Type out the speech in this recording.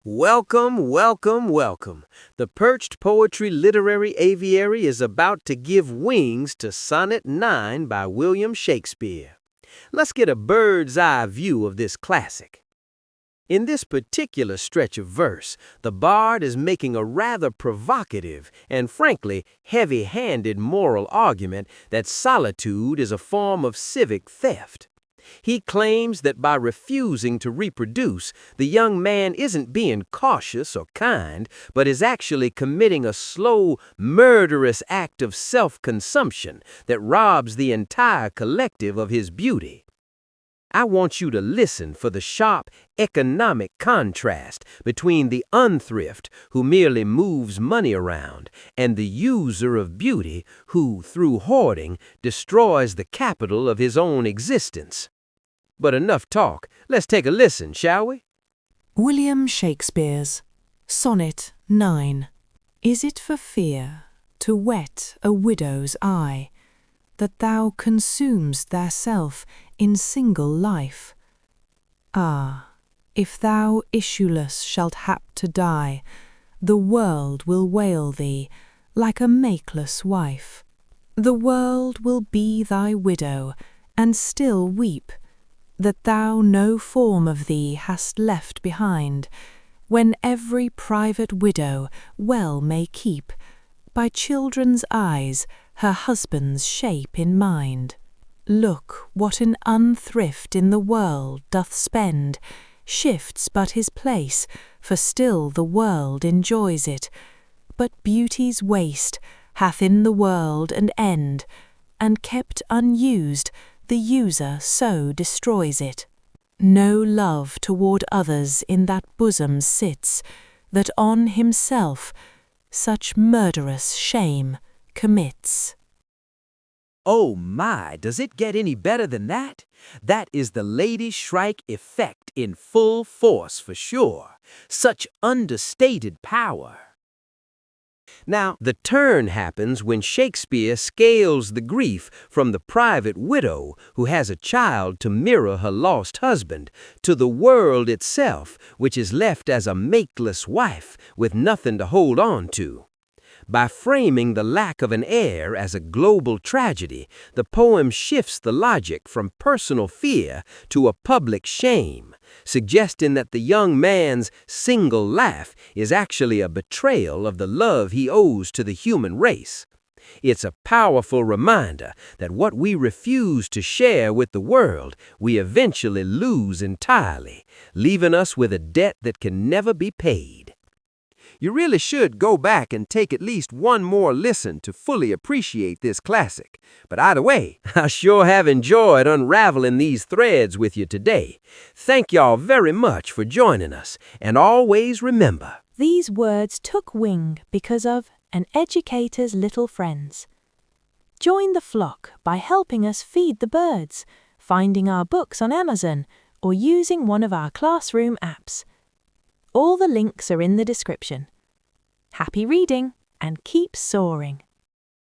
Welcome, welcome, welcome. The Perched Poetry Literary Aviary is about to give wings to Sonnet 9 by William Shakespeare. Let's get a bird's eye view of this classic. In this particular stretch of verse, the bard is making a rather provocative and frankly heavy-handed moral argument that solitude is a form of civic theft. He claims that by refusing to reproduce, the young man isn't being cautious or kind, but is actually committing a slow, murderous act of self-consumption that robs the entire collective of his beauty. I want you to listen for the sharp economic contrast between the unthrift who merely moves money around and the user of beauty who, through hoarding, destroys the capital of his own existence. But enough talk. Let's take a listen, shall we? William Shakespeare's Sonnet 9. Is it for fear to wet a widow's eye, that thou consumest thyself in single life? Ah, if thou issueless shalt hap to die, the world will wail thee like a makeless wife. The world will be thy widow, and still weep, that thou no form of thee hast left behind, when every private widow well may keep, by children's eyes, her husband's shape in mind. Look what an unthrift in the world doth spend, shifts but his place, for still the world enjoys it. But beauty's waste hath in the world an end, and kept unused, the user so destroys it. No love toward others in that bosom sits, that on himself such murderous shame commits. Oh my, does it get any better than that? That is the Lady Shrike effect in full force for sure. Such understated power. Now, the turn happens when Shakespeare scales the grief from the private widow who has a child to mirror her lost husband to the world itself, which is left as a makeless wife with nothing to hold on to. By framing the lack of an heir as a global tragedy, the poem shifts the logic from personal fear to a public shame, suggesting that the young man's single laugh is actually a betrayal of the love he owes to the human race. It's a powerful reminder that what we refuse to share with the world, we eventually lose entirely, leaving us with a debt that can never be paid. You really should go back and take at least one more listen to fully appreciate this classic. But either way, I sure have enjoyed unraveling these threads with you today. Thank y'all very much for joining us, and always remember, these words took wing because of an educator's little friends. Join the flock by helping us feed the birds, finding our books on Amazon, or using one of our classroom apps. All the links are in the description. Happy reading and keep soaring.